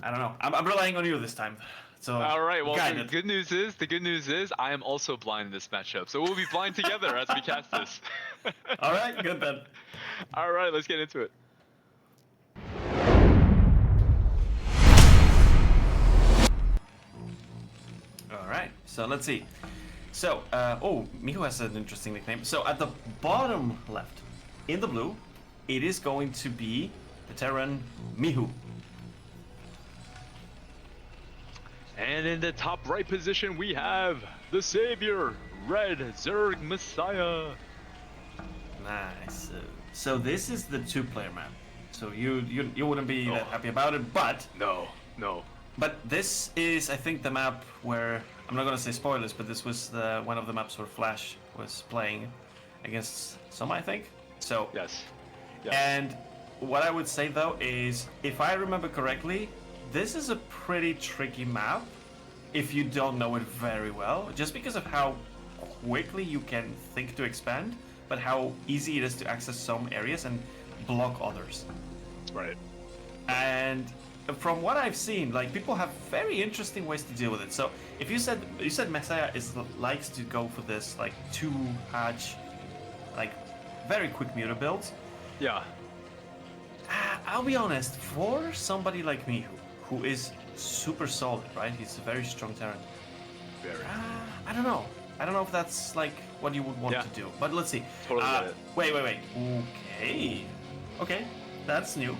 I don't know. I'm relying on you this time. So All right. Well, guide the it. good news is I am also blind in this matchup, so we'll be blind together as we cast this. All right, good then. All right, let's get into it. All right, so let's see. So, oh, Mihu has an interesting nickname. So at the bottom left, in the blue, it is going to be the Terran Mihu. And in the top right position, we have the savior, Red Zerg Messiah. Nice. So this is the two-player map. So you wouldn't be that happy about it, but No. but this is, I think, the map where I'm not gonna say spoilers, but this was one of the maps where Flash was playing against Soma, I think. So Yes. and what I would say though is, if I remember correctly, this is a pretty tricky map if you don't know it very well, just because of how quickly you can think to expand, but how easy it is to access some areas and block others. Right. And from what I've seen, like, people have very interesting ways to deal with it. So if you said Messiah likes to go for this like 2-hatch, like very quick muta builds. Yeah. I'll be honest, for somebody like me who is super solid, right? He's a very strong Terran. Very. I don't know. I don't know if that's like what you would want to do. But let's see. Totally get it. Wait. Okay, that's new.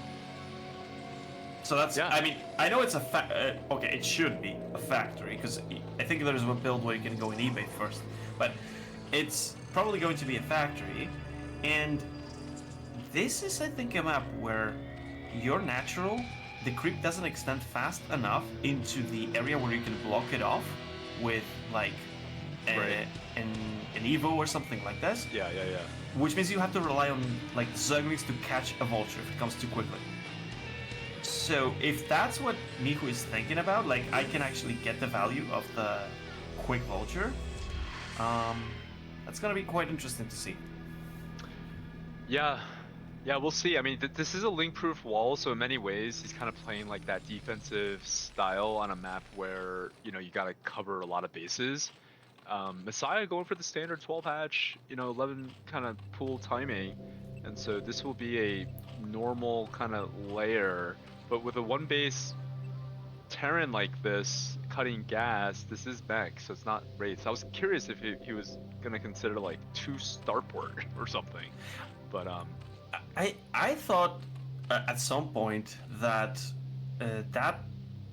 So that's. Yeah. I mean, I know it's a okay. It should be a factory because I think there's a build where you can go in eBay first, but it's probably going to be a factory, and this is, I think, a map where your natural, the creep doesn't extend fast enough into the area where you can block it off with like an Evo or something like this. Yeah. Which means you have to rely on like Zerglings to catch a vulture if it comes too quickly. So if that's what Mihu is thinking about, like, I can actually get the value of the quick vulture. That's gonna be quite interesting to see. Yeah, we'll see. I mean, this is a link-proof wall, so in many ways, he's kind of playing like that defensive style on a map where, you gotta cover a lot of bases. Messiah going for the standard 12-hatch, 11 kind of pool timing, and so this will be a normal kind of layer, but with a one-base Terran like this, cutting gas, this is mech, so it's not Wraith. So I was curious if he was gonna consider like 2 starport or something, but I thought at some point that that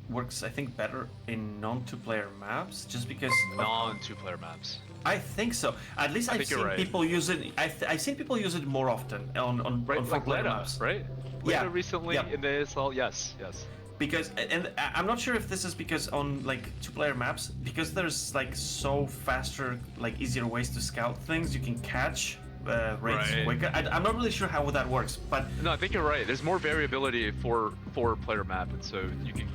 works, I think, better in non-two-player maps, just because non-2-player maps. I think so. At least I've seen people use it. I've seen people use it more often on Right, like four-player Leda, maps. right? Yeah. Leda recently in the ASL, yes. Because, and I'm not sure if this is because on like two-player maps, because there's like so faster, like easier ways to scout things, you can catch raids quicker. I'm not really sure how that works, but no, I think you're right. There's more variability for four-player map, and so you can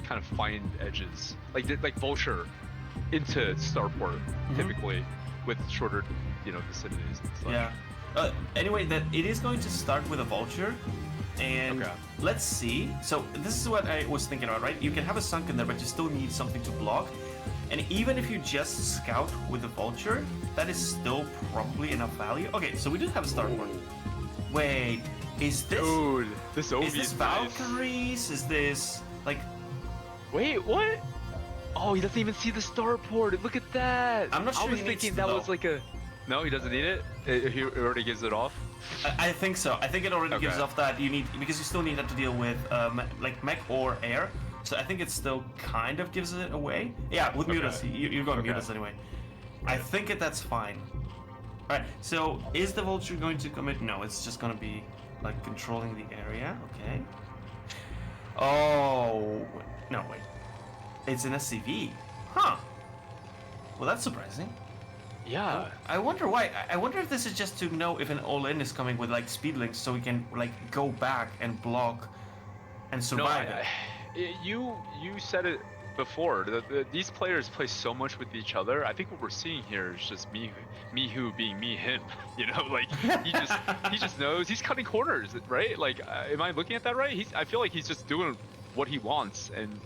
kind of find edges, like Vulture into Starport typically with shorter, vicinities and such. Yeah. Anyway, that it is going to start with a Vulture. And let's see. So this is what I was thinking about, right? You can have a sunken there, but you still need something to block. And even if you just scout with the vulture, that is still probably enough value. Okay, so we do have a starport. Wait, is this? Dude, this OV is this Valkyries? Is this like? Wait, what? Oh, he doesn't even see the starport. Look at that. I'm not sure. I was thinking that was like a. No, he doesn't need it. He already gives it off. I think so. I think it already gives off that you need, because you still need that to deal with like mech or air. So I think it still kind of gives it away. Yeah, with mutas, you're going mutas anyway. I think that's fine. All right. So is the vulture going to commit? No, it's just going to be like controlling the area. Okay. Oh no, wait. It's an SCV. Huh. Well, that's surprising. Yeah. I wonder why. I wonder if this is just to know if an all-in is coming with like speed links, so we can like go back and block and survive it. You said it before. These players play so much with each other. I think what we're seeing here is just Mihu being him. Like he just knows he's cutting corners, right? Like, am I looking at that right? I feel like he's just doing what he wants, and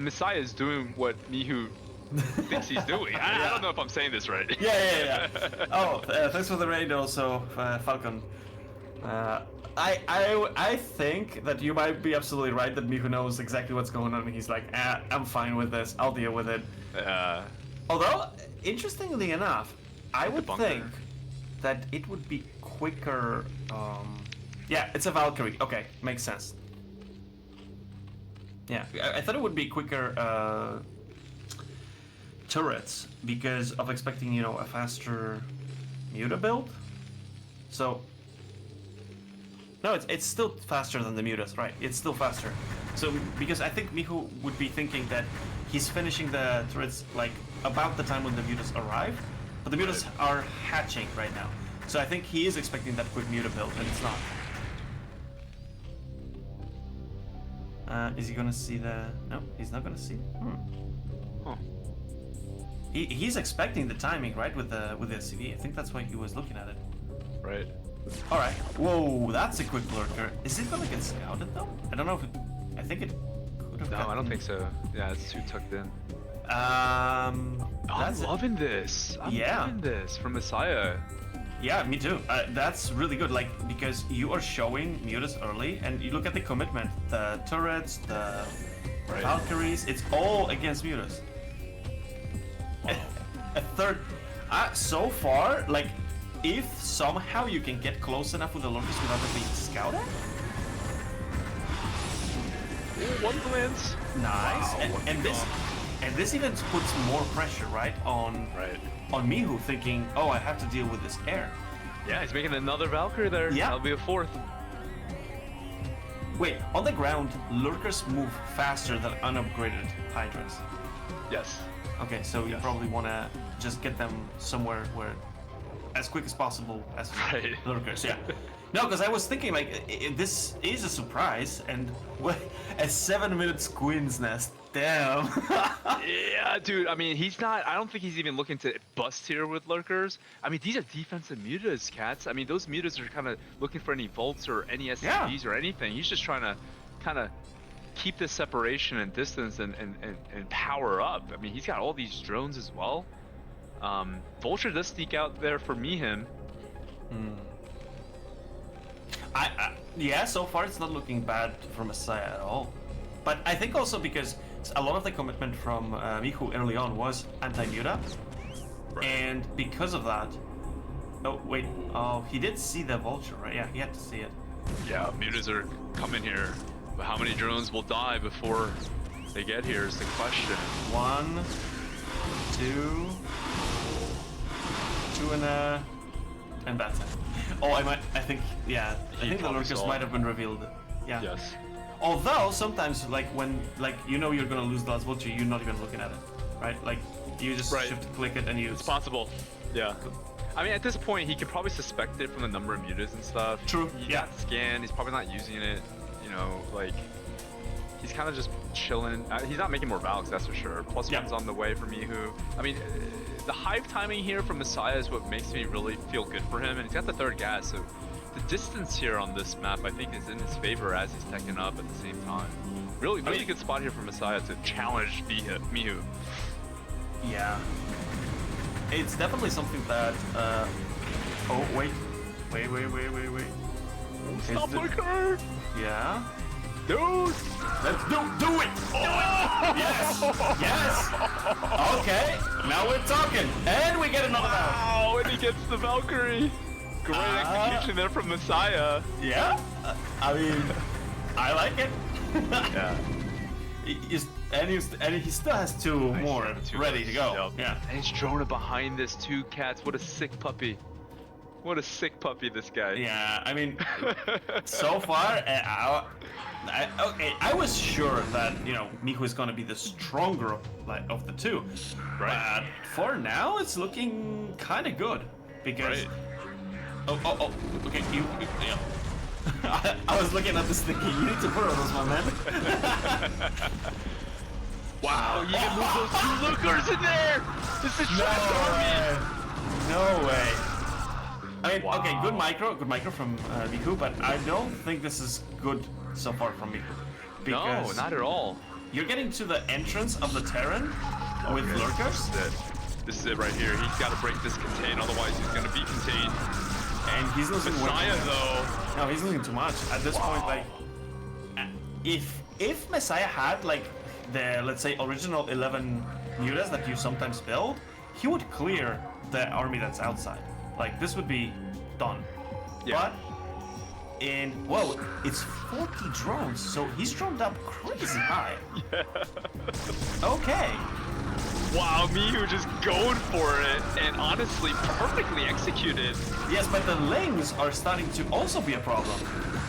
Messiah is doing what Mihu thinks he's doing. I don't know if I'm saying this right. Yeah. Oh, thanks for the raid also, Falcon. I think that you might be absolutely right that Mihu knows exactly what's going on and he's like, I'm fine with this, I'll deal with it. Although, interestingly enough, I would think that it would be quicker. Yeah, it's a Valkyrie. Okay, makes sense. Yeah, I thought it would be quicker turrets because of expecting, you know, a faster Muta build. So, no, it's still faster than the Mutas, right? It's still faster. So, because I think Mihu would be thinking that he's finishing the turrets like about the time when the Mutas arrive, but the Mutas are hatching right now. So I think he is expecting that quick Muta build, and it's not. Is he gonna see the? No, he's not gonna see. Huh. He's expecting the timing, right, with the SCV. I think that's why he was looking at it. Right. All right. Whoa, that's a quick lurker. Is it gonna get scouted though? I don't know if it. I think it could have. No, I don't think so. Yeah, it's too tucked in. I'm loving this. I'm loving this from Messiah. Yeah, me too. That's really good, like, because you are showing Mutas early, and you look at the commitment, the turrets, the Valkyries, it's all against Mutas. A third, so far, like, if somehow you can get close enough with the lurkers without them being scouted. One glance. Nice. Wow, and this even puts more pressure, right, on Mihu, thinking, oh, I have to deal with this air. Yeah, he's making another Valkyrie there. Yeah. That'll be a fourth. Wait, on the ground, lurkers move faster than unupgraded Hydras. Yes. Okay, so you probably want to just get them somewhere where, as quick as possible as lurkers. Yeah. No, because I was thinking, like, this is a surprise, and a 7-minute Squin's Nest. Damn. Yeah, dude. I mean, he's not. I don't think he's even looking to bust here with lurkers. I mean, these are defensive mutas, Cats. I mean, those mutas are kind of looking for any vaults or any SCVs or anything. He's just trying to kind of keep this separation and distance and power up. I mean, he's got all these drones as well. Vulture does sneak out there for Mihu. Yeah, so far it's not looking bad for Messiah at all. But I think also because a lot of the commitment from Mihu early on was anti-muta. And because of that... Oh, wait. Oh, he did see the Vulture, right? Yeah, he had to see it. Yeah, mutas are coming here. But how many drones will die before they get here is the question. 1, 2, and that's it. Oh, I think the lurkers might have been revealed. Yeah. Yes. Although sometimes, like when, you know, you're gonna lose the last vulture, you're not even looking at it, right? Like you just shift click it and you. It's possible. Yeah. I mean, at this point, he could probably suspect it from the number of mutas and stuff. True. He got scanned. He's probably not using it. You know, like he's kind of just chilling. He's not making more Valks, that's for sure. Plus one's on the way for Mihu. I mean, the hive timing here from Messiah is what makes me really feel good for him, and he's got the third gas, so the distance here on this map I think is in his favor as he's teching up at the same time. Really good spot here for Messiah to challenge Mihu. Yeah. It's definitely something that, oh, wait. Stop lurker! Yeah? Dude! Let's do it! Yes! Okay, now we're talking. And we get another Valk. Wow, and he gets the Valkyrie. Great execution there from Messiah. Yeah? I mean, I like it. Yeah. And he still has two more ready to go. Yep. Yeah. And he's Drona behind this too, Cats. What a sick puppy. What a sick puppy, this guy. Yeah, I mean, so far, I was sure that, you know, Mihu is going to be the stronger of the two. Right. But for now, it's looking kind of good. Because... Oh, okay, yeah. I was looking at this thinking, you need to put on those, my man. Wow, you can move those two lookers in there! This is trash army! No way. I mean, okay, good micro from Mihu, but I don't think this is good so far from Mihu. Because no, not at all. you're getting to the entrance of the Terran with lurkers. This is it right here. He's got to break this contain, otherwise he's going to be contained. And he's losing Messiah, way too much. though. No, he's losing too much. At this point, like, if Messiah had, like, the, let's say, original 11 mutas that you sometimes build, he would clear the army that's outside. Like, this would be done. Yeah. And, whoa, it's 40 drones, so he's droned up crazy high. Yeah. Okay. Wow, Mihu just going for it, and honestly, perfectly executed. Yes, but the lings are starting to also be a problem.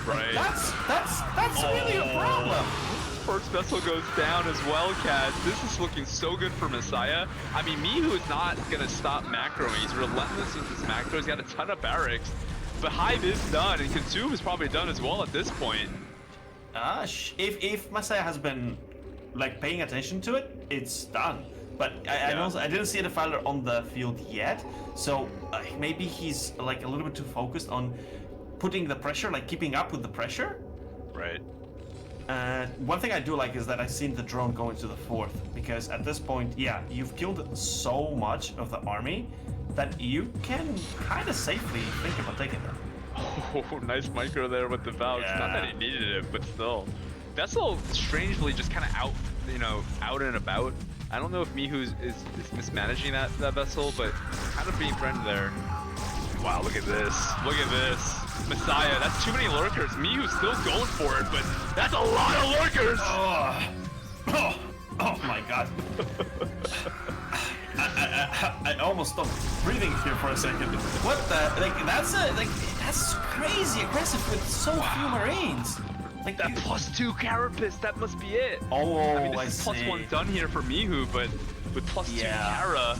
Right. That's really a problem. First vessel goes down as well, Cats. This is looking so good for Messiah. I mean, Mihu is not gonna stop macroing. He's relentless with his macro. He's got a ton of barracks. But Hive is done, and Consume is probably done as well at this point. If Messiah has been like paying attention to it, it's done. But I didn't see the Defiler on the field yet, so maybe he's like a little bit too focused on putting the pressure, like keeping up with the pressure. Right. One thing I do like is that I've seen the drone go into the 4th, because at this point, yeah, you've killed so much of the army that you can kind of safely think about taking them. Oh, nice micro there with the Vouch. Yeah. Not that he needed it, but still. Vessel strangely just kind of out and about. I don't know if Mihu is mismanaging that Vessel, but kind of being threatened there. Wow, look at this. Look at this. Messiah, that's too many lurkers. Mihu's still going for it, but that's a lot of lurkers! Oh my god. I almost stopped breathing here for a second. What the? Like, that's crazy aggressive with so few Marines. Like that +2 Carapace, that must be it. Oh, I mean, this is +1 done here for Mihu, but with +2 Cara,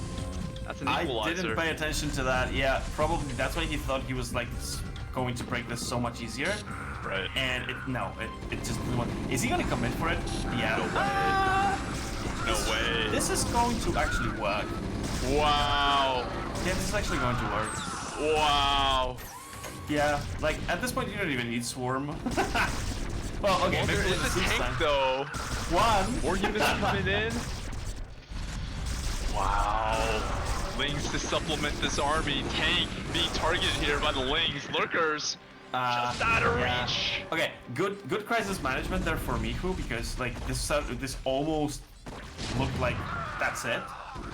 that's an equalizer. I didn't pay attention to that. Yeah, probably that's why he thought he was like going to break this so much easier. Right. And it just is he gonna commit for it? Yeah. No way. No way. This is going to actually work. Wow. Yeah, this is actually going to work. Wow. Yeah, like at this point you don't even need Swarm. Well, okay, maybe there is a tank though. One. More units coming in. Wow. Lings to supplement this army. Tank being targeted here by the Lings. Lurkers. Just out of reach. Okay, good crisis management there for Mihu, because like this almost looked like that's it.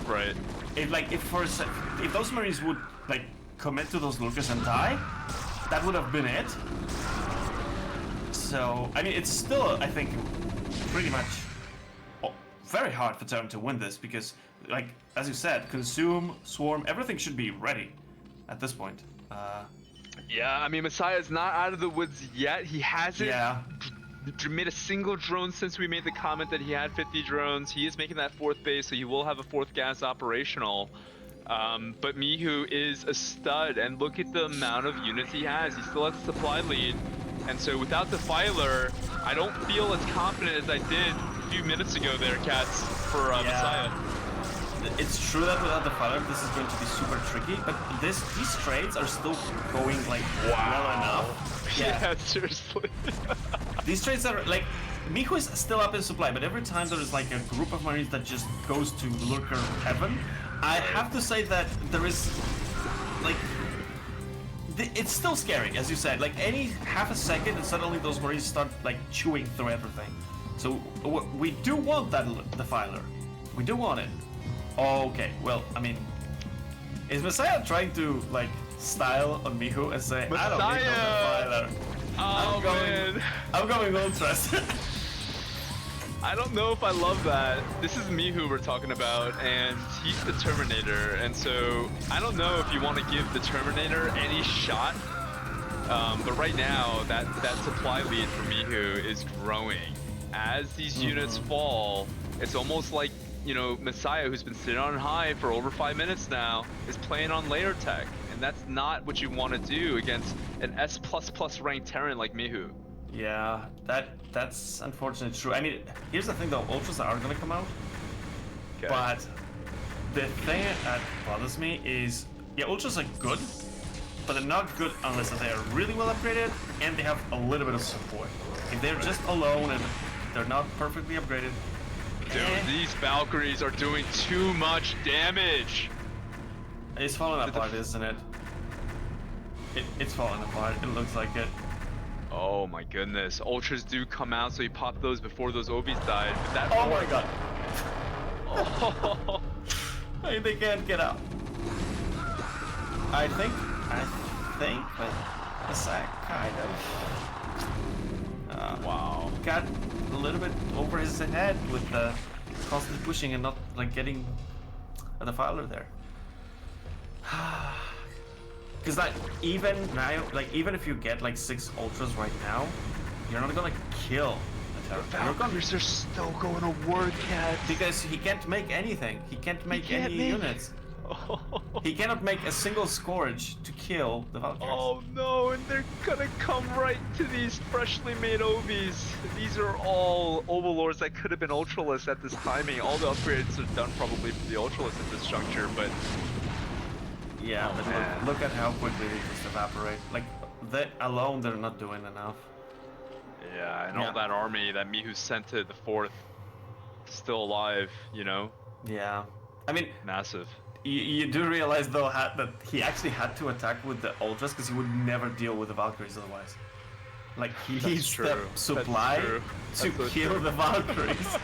Right. If those Marines would like commit to those lurkers and die, that would have been it. So I mean, it's still, I think, pretty much very hard for Terran to win this, because like as you said, Consume, Swarm, everything should be ready at this point. Yeah, I mean, Messiah's not out of the woods yet. He hasn't made a single drone since we made the comment that he had 50 drones. He is making that 4th base, so he will have a 4th gas operational. But Mihu is a stud, and look at the amount of units he has. He still has a supply lead. And so without Defiler, I don't feel as confident as I did a few minutes ago there, Cats, for Messiah. It's true that without the Defiler, this is going to be super tricky, but these trades are still going like well enough. Yeah, seriously. These trades are like, Mihu is still up in supply, but every time there is like a group of Marines that just goes to lurker heaven, I have to say that there is like, it's still scary, as you said. Like any half a second, and suddenly those Marines start like chewing through everything. So we do want that Defiler. We do want it. Okay, well, I mean, is Messiah trying to like style on Mihu and say, I don't need no Defiler? Oh, I'm going Ultras. I don't know if I love that. This is Mihu we're talking about, and he's the Terminator, and so I don't know if you want to give the Terminator any shot. But right now, that supply lead for Mihu is growing. As these units fall, it's almost like, you know, Messiah, who's been sitting on high for over 5 minutes now, is playing on layer tech, and that's not what you want to do against an S++ ranked Terran like Mihu. Yeah, that's unfortunately true. I mean, here's the thing though, Ultras are gonna come out. Okay. But the thing that bothers me is, yeah, Ultras are good, but they're not good unless they are really well upgraded and they have a little bit of support. If they're just alone and they're not perfectly upgraded. Dude, these Valkyries are doing too much damage. It's falling apart, isn't it? It's falling apart. It looks like it. Oh my goodness. Ultras do come out, so you pop those before those Obis died. But that Oh my god. Oh. They can't get out. I think, but Messiah kind of Wow. got a little bit over his head with the constant pushing and not like getting the Defiler there. Because like even now, like even if you get like 6 Ultras right now, you're not gonna kill the Terran. Valkyries are still going to work, Cat. Because he can't make anything. He can't make any units. He cannot make a single Scourge to kill the Valkyries. Oh no, and they're gonna come right to these freshly made Obis. These are all Overlords that could have been Ultralists at this timing. All the upgrades are done probably for the Ultralists at this juncture, but... Yeah, but look at how quickly they just evaporate. Like, that alone, they're not doing enough. Yeah, and all that army that Mihu sent to the 4th, still alive, you know? Yeah. I mean... Massive. You do realize though that he actually had to attack with the Ultras because he would never deal with the Valkyries otherwise. Like he needs the supply to kill the Valkyries.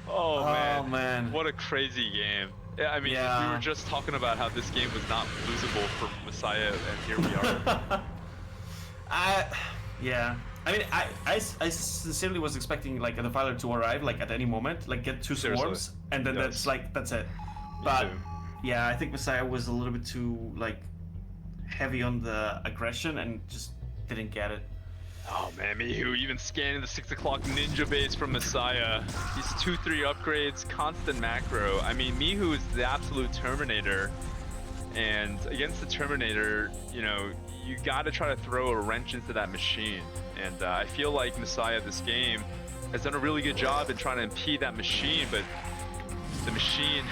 Oh man. Man, what a crazy game. Yeah, I mean, we were just talking about how this game was not losable for Messiah, and here we are. Yeah. I mean, I sincerely was expecting like a Defiler to arrive like at any moment, like get 2 swarms, and then that's it. But yeah, I think Messiah was a little bit too like heavy on the aggression and just didn't get it. Oh man, Mihu even scanning the 6 o'clock ninja base from Messiah. These 2-3 upgrades, constant macro. I mean, Mihu is the absolute Terminator, and against the Terminator, you know, you got to try to throw a wrench into that machine. And I feel like Messiah this game has done a really good job in trying to impede that machine, but the machine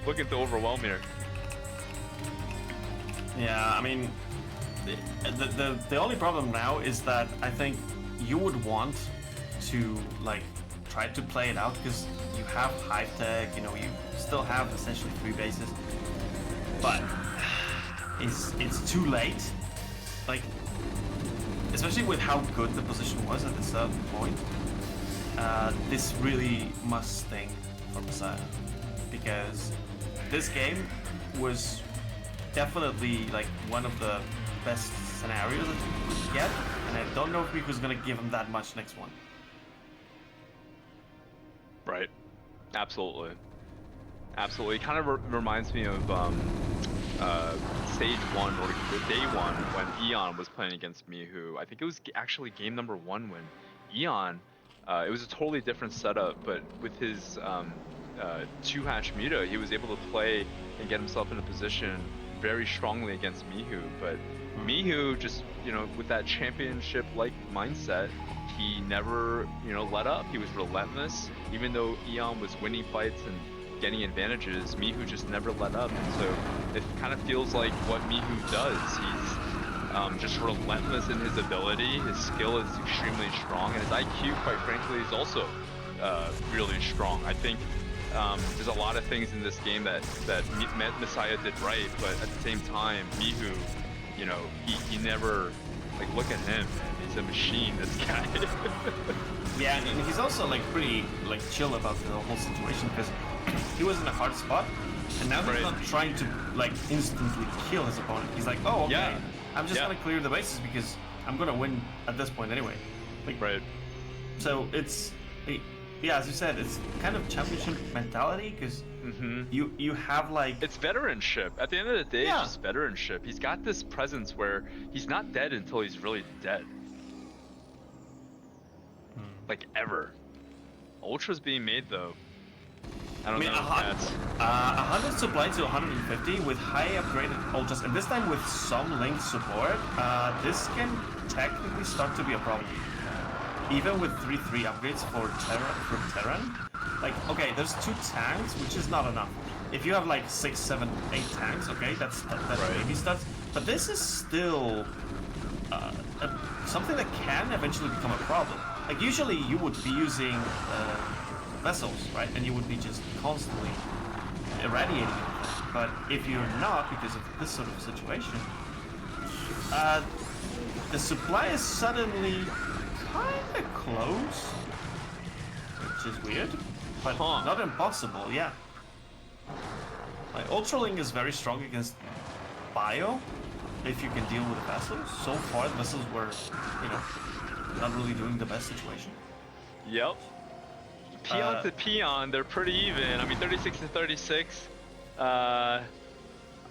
looking to overwhelm here. Yeah, I mean, the only problem now is that I think you would want to like try to play it out because you have high tech, you know, you still have essentially 3 bases, but it's too late. Like, especially with how good the position was at this point, this really must sting for Messiah. Because this game was definitely like one of the best scenarios that you could get, and I don't know if Miku's gonna give him that much next one. Right. Absolutely. Absolutely. It kind of reminds me of Stage 1 or Day 1 when Eon was playing against Mihu. I think it was actually game number 1 when Eon, it was a totally different setup, but with his 2-hatch Muta, he was able to play and get himself in a position very strongly against Mihu. But Mihu just, you know, with that championship-like mindset, he never, you know, let up. He was relentless. Even though Eon was winning fights and getting advantages, Mihu just never let up. And so it kind of feels like what Mihu does. He's just relentless in his ability. His skill is extremely strong, and his IQ, quite frankly, is also really strong. I think there's a lot of things in this game that Messiah did right, but at the same time, Mihu, you know, he never, like, look at him, man. He's a machine, this guy. Yeah, and he's also like pretty like chill about the whole situation because he was in a hard spot, and now he's not trying to like instantly kill his opponent. He's like, oh, okay, I'm just gonna clear the bases because I'm gonna win at this point anyway. Like, so it's, yeah, as you said, it's kind of championship mentality because you have like, it's veteranship. At the end of the day, it's just veteranship. He's got this presence where he's not dead until he's really dead. Like ever. Ultra's being made though. I mean, 100 supply to 150 with high upgraded Ultras, and this time with some linked support, this can technically start to be a problem. Even with 3-3 upgrades for Terran, like, okay, there's 2 tanks, which is not enough. If you have like 6, 7, 8 tanks, okay, that's baby stuff. But this is still something that can eventually become a problem. like usually you would be using vessels, right? And you would be just constantly irradiating everything. But if you're not, because of this sort of situation, the supply is suddenly kind of close, which is weird, but not impossible. Yeah. Like Ultraling is very strong against Bio, if you can deal with the vessels. So far, the vessels were, you know, not really doing the best situation. Yep. Peon to peon, they're pretty even. I mean, 36 to 36.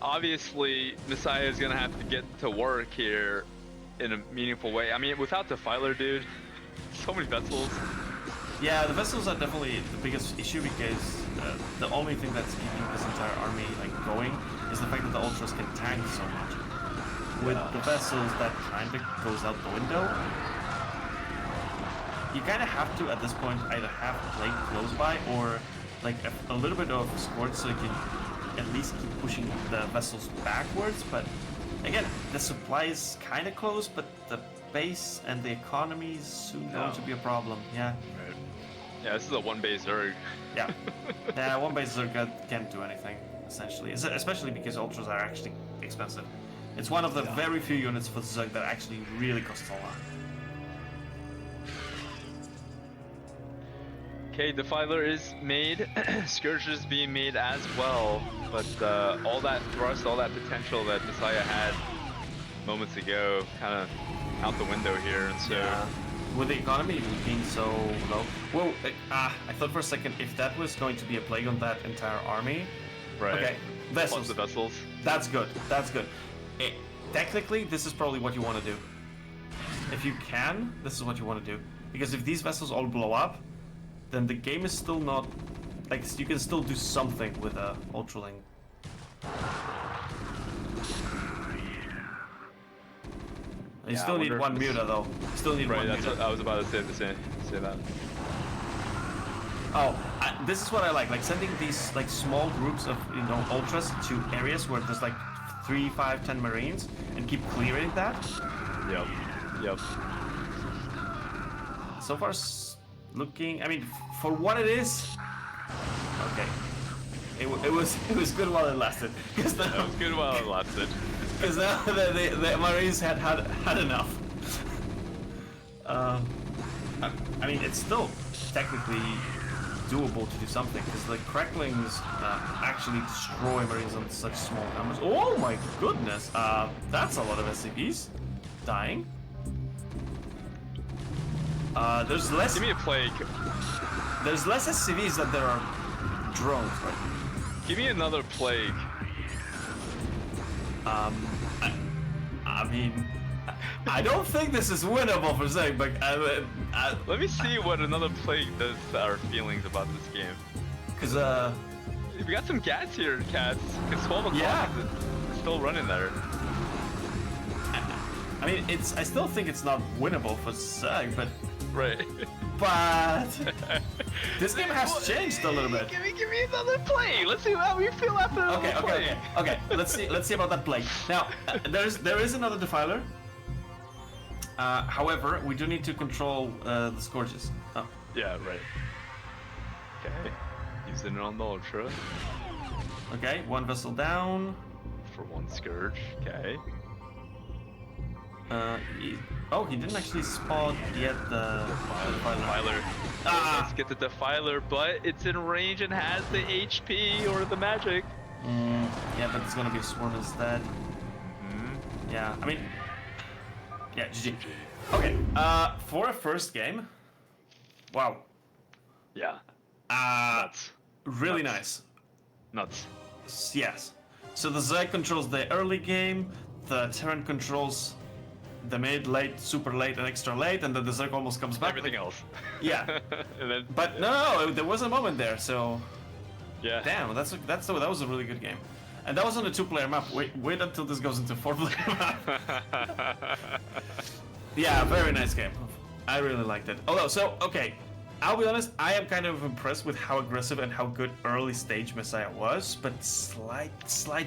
Obviously, Messiah is gonna have to get to work here in a meaningful way. I mean, without Defiler, dude, so many vessels. Yeah, the vessels are definitely the biggest issue because the only thing that's keeping this entire army like going is the fact that the ultras can tank so much. With the vessels, that kind of goes out the window. You kind of have to, at this point, either have Plague close by or like a little bit of Scorch so you can at least keep pushing the vessels backwards. But again, the supply is kind of close, but the base and the economy is soon going to be a problem. Yeah. Right. Yeah, this is a one-base ZZZero. Yeah. Yeah, one-base ZZZero can't do anything, essentially. Especially because Ultras are actually expensive. It's one of the very few units for ZZZero that actually really costs a lot. Okay, Defiler is made, Scourge is being made as well, but all that thrust, all that potential that Messiah had moments ago, kind of out the window here, and so... Yeah. With the economy being so low... Well, I thought for a second, if that was going to be a plague on that entire army... Right. Okay, vessels. Plus the vessels. That's good, that's good. Technically, this is probably what you want to do. If you can, this is what you want to do. Because if these vessels all blow up, then the game is still not... Like, you can still do something with a Ultraling. You still need one Muta, though. Still need one that's Muta. what I was about to say that. Oh, this is what I like sending these like small groups of, you know, Ultras to areas where there's like 3, 5, 10 Marines and keep clearing that. Yep. So far, looking, I mean, for what it is, okay. It was good while it lasted. It was good while it lasted. Because now the Marines had enough. I mean, it's still technically doable to do something because the Cracklings actually destroy Marines on such small numbers. Oh my goodness, that's a lot of SCVs dying. There's less. Give me a plague. There's less SCVs than there are drones, right? Give me another plague. I mean, I don't think this is winnable for Zeg, but let me see what another plague does to our feelings about this game. Cause we got some gas here, Cats. Cause 12 o'clock is still running there. I mean, I still think it's not winnable for Zeg, but right. But this game has changed a little bit. Give me another play. Let's see how we feel after another play. Okay. Let's see about that play. Now, there is another Defiler. However, we do need to control the Scourges. Oh. Yeah, right. Okay. Using it on the Ultra. Okay, one vessel down. For one Scourge. Okay. He didn't actually spot yet the Defiler. Let's get the Defiler, but it's in range and has the HP or the magic. Yeah, but it's gonna be a swarm instead. Yeah, I mean, yeah, GG. Okay, for a first game, wow. Yeah. Nuts. Really nice. Nuts. Yes. So the Zeg controls the early game, the Terran controls the mid, late, super late, and extra late, and then the Zerg almost comes back. Everything else. Yeah. And then, but no, there was a moment there, so... Yeah. Damn, that was a really good game. And that was on a 2-player map. Wait until this goes into 4-player map. Yeah, very nice game. I really liked it. Although, so, okay, I'll be honest, I am kind of impressed with how aggressive and how good early stage Messiah was, but slight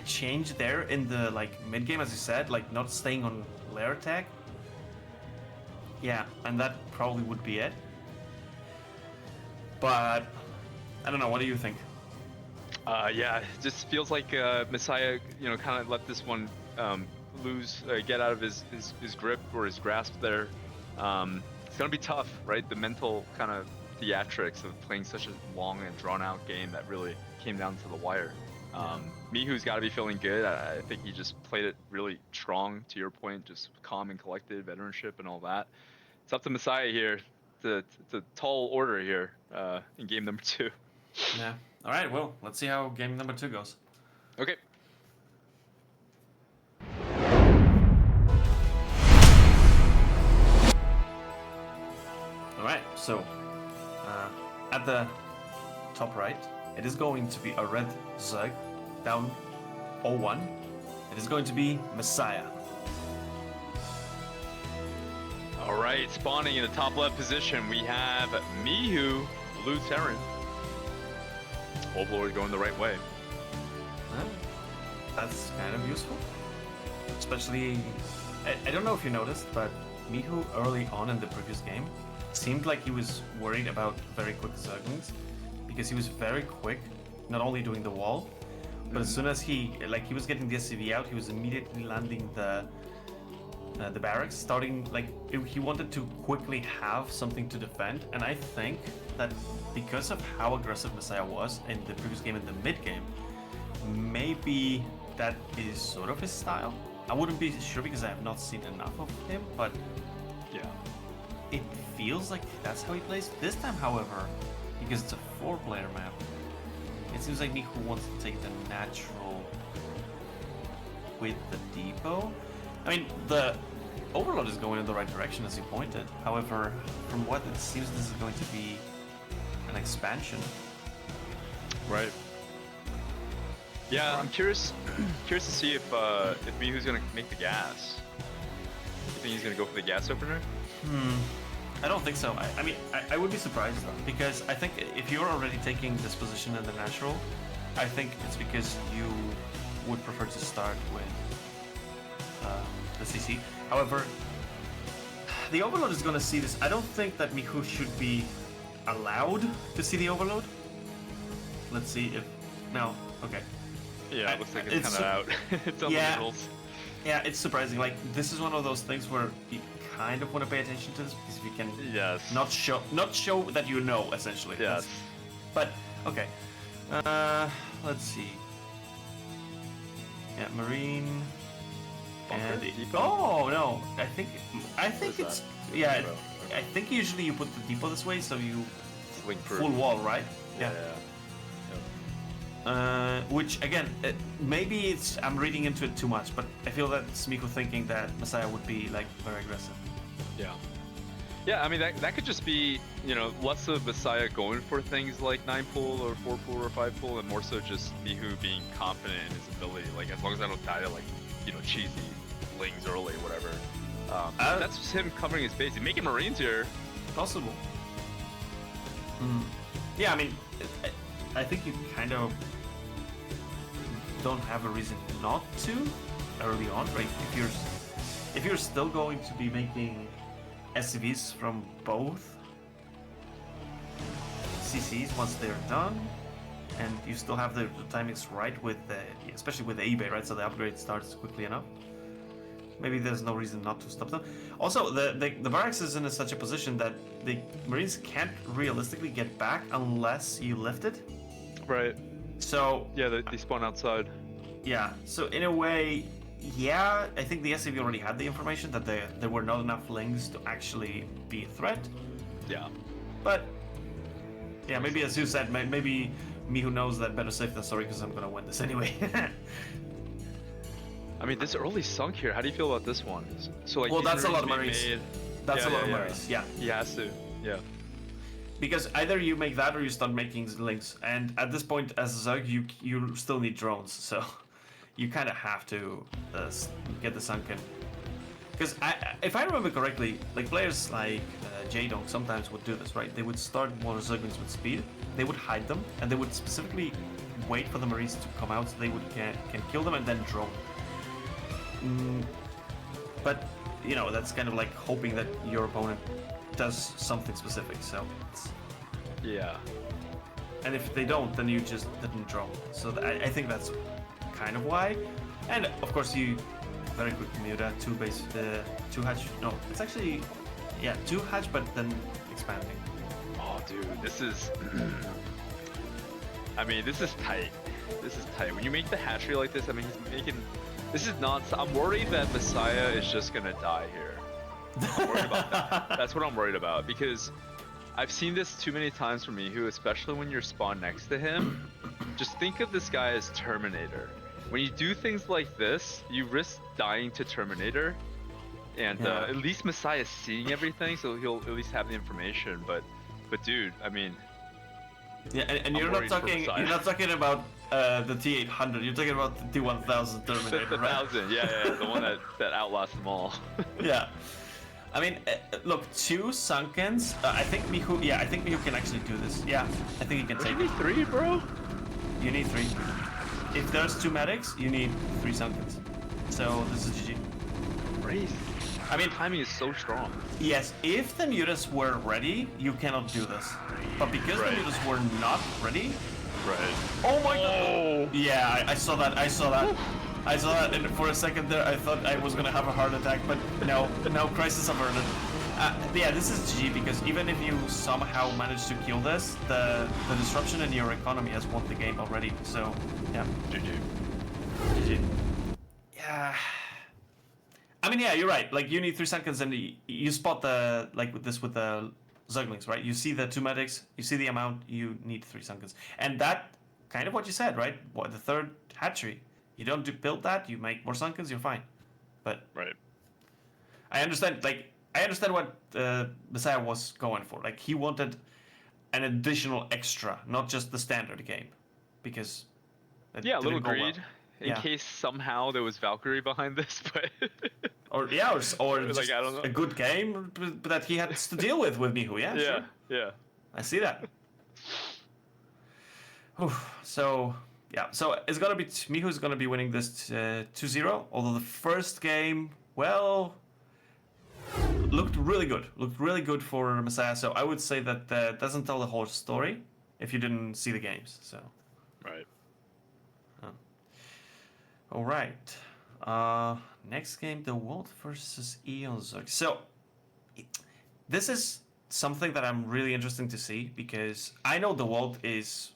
change there in the, like, mid-game, as you said, like, not staying on lair attack. Yeah, and that probably would be it. But I don't know. What do you think? Yeah, it just feels like Messiah, you know, kind of let this one get out of his grip or his grasp there. It's gonna be tough, right? The mental kind of theatrics of playing such a long and drawn out game that really came down to the wire. Mihu's got to be feeling good. I think he just played it really strong, to your point, just calm and collected, veteranship and all that. It's up to Messiah here. It's a tall order here in game number 2. Yeah. All right. Well, let's see how game number 2 goes. Okay. All right. So at the top right, it is going to be a red Zerg down 0-1. It is going to be Messiah. All right, spawning in the top left position, we have Mihu, Blue Terran. Overlord going the right way. Well, that's kind of useful. Especially, I don't know if you noticed, but Mihu early on in the previous game seemed like he was worried about very quick Zerglings, because he was very quick, not only doing the wall, but as soon as he was getting the SCV out, he was immediately landing the barracks, starting he wanted to quickly have something to defend. And I think that because of how aggressive Messiah was in the previous game, in the mid game, maybe that is sort of his style. I wouldn't be sure because I have not seen enough of him, but yeah, it feels like that's how he plays. This time, however, because it's a 4-player map, it seems like Mihu wants to take the natural with the depot. I mean, the Overload is going in the right direction, as you pointed. However, from what it seems, this is going to be an expansion. Right. Yeah, I'm curious to see if Mihu's gonna make the gas. You think he's gonna go for the gas opener? I don't think so. I mean, I would be surprised though, because I think if you're already taking this position in the natural, I think it's because you would prefer to start with the CC. However, the Overload is going to see this. I don't think that Mihu should be allowed to see the Overload. Let's see if... No, okay. Yeah, it looks like it's kind of out. It's on the middles. Yeah, it's surprising. Like, this is one of those things where you kind of want to pay attention to this, because if you can not show that you know, essentially. Yes. But, okay. Let's see. Yeah, Marine... And oh no! I think it's I think usually you put the depot this way, so you full wall, right? Yeah. Which again, maybe it's I'm reading into it too much, but I feel that it's Miku thinking that Messiah would be like very aggressive. Yeah. Yeah, I mean that could just be, you know, less of Messiah going for things like 9-pull or 4-pull or 5-pull, and more so just Mihu being confident in his ability. Like, as long as I don't die to, like, you know, cheesy lings early or whatever. That's just him covering his base. He's making Marines here. Possible. Yeah, I mean, I think you kind of don't have a reason not to early on, right? If you're still going to be making SCVs from both CCs once they're done, and you still have the timings right with the, especially with the eBay, right? So the upgrade starts quickly enough. Maybe there's no reason not to stop them. Also, the barracks is in such a position that the Marines can't realistically get back unless you lift it. Right. So yeah, they spawn outside. Yeah. So in a way, yeah, I think the SCV already had the information that there were not enough lings to actually be a threat. Yeah. But yeah, maybe as you said, maybe Mihu knows that better safe than sorry, because I'm gonna win this anyway. I mean, this early sunk here. How do you feel about this one? So like, well, that's a lot of Marines. That's a lot of Marines. Yeah. He has to. Yeah. Because either you make that or you start making links, and at this point, as a Zerg, you still need drones, so you kind of have to get the sunken. Because if I remember correctly, like players like Jdong sometimes would do this, right? They would start more Zerglings with speed, they would hide them, and they would specifically wait for the Marines to come out so they would can kill them and then drone. But you know, that's kind of like hoping that your opponent does something specific. So, Yeah. and if they don't, then you just didn't draw. So I think that's kind of why. And of course, you very quick Miura, two hatch. No, it's actually, yeah, two hatch, but then expanding. Oh, dude, this is. I mean, this is tight. This is tight. When you make the hatchery like this, I mean, he's making. This is not. I'm worried that Messiah is just gonna die here. I'm worried about that. That's what I'm worried about because I've seen this too many times from Mihu, especially when you're spawned next to him. Just think of this guy as Terminator. When you do things like this, you risk dying to Terminator. And Yeah. at least Messiah is seeing everything, so he'll at least have the information. But dude, I mean. Yeah, and I'm you're not worried for talking. Messiah. You're not talking about the T800. You're talking about the T1000 Terminator, The right? 1000, yeah, the one that outlasts them all. Yeah. I mean, look, two Sunkens. I think Mihu. Yeah, I think Mihu can actually do this. Yeah, I think he can Don't take you it. need 3, bro? You need 3. If there's 2 medics, you need 3 Sunkens. So this is GG. Crazy. I mean, Timing is so strong. yes, if the mutas were ready, you cannot do this. But because Right. the mutas were not ready, Right. oh my god! Oh. Yeah, I saw that. I saw that. I saw that, and for a second there, I thought I was gonna have a heart attack, but no, crisis averted. Yeah, this is GG because even if you somehow manage to kill this, the disruption in your economy has won the game already. So, yeah, GG. GG. Yeah. I mean, yeah, you're right. Like, you need 3 seconds, and you spot the with the Zerglings, right? You see the 2 medics, you see the amount, you need 3 seconds, and that kind of what you said, right? What the third hatchery. You don't build that, you make more Sunkens, you're fine. But Right. I understand, I understand what Messiah was going for. Like, he wanted an additional extra, not just the standard game. Because it Yeah, a little didn't go well. greed. In Yeah. case somehow there was Valkyrie behind this, but Or Like, just I don't know. a good game that he had to deal with Mihu, yeah? yeah, Sure. yeah. I see that. Whew. So, yeah. So it's gonna be Mihu's gonna be winning this 2-0. Although the first game, well, looked really good. Looked really good for Messiah. So I would say that doesn't tell the whole story if you didn't see the games. So. Right. All right. Next game, Dewalt versus eOnzErG. So, this is something that I'm really interested to see because I know Dewalt is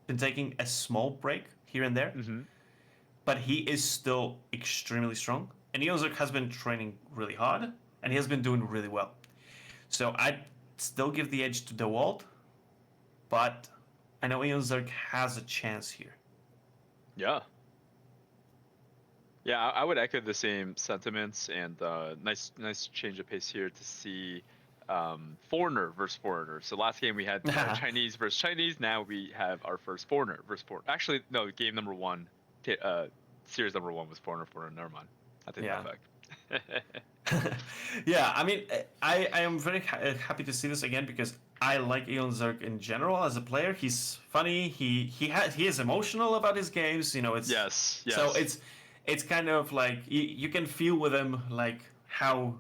been taking a small break here and there, but he is still extremely strong. And eOnzErG has been training really hard, and he has been doing really well. So I'd still give the edge to Dewalt, but I know eOnzErG has a chance here. Yeah. Yeah, I would echo the same sentiments, and nice change of pace here to see foreigner versus foreigner. So last game we had Chinese versus Chinese. Now we have our first foreigner versus foreigner. Actually, no, game number 1, series number 1 was foreigner. Never mind. I take that back. Yeah, I mean, I am very happy to see this again because I like eOnzErG in general as a player. He's funny. He is emotional about his games. You know, it's yes. So it's kind of like you can feel with him like how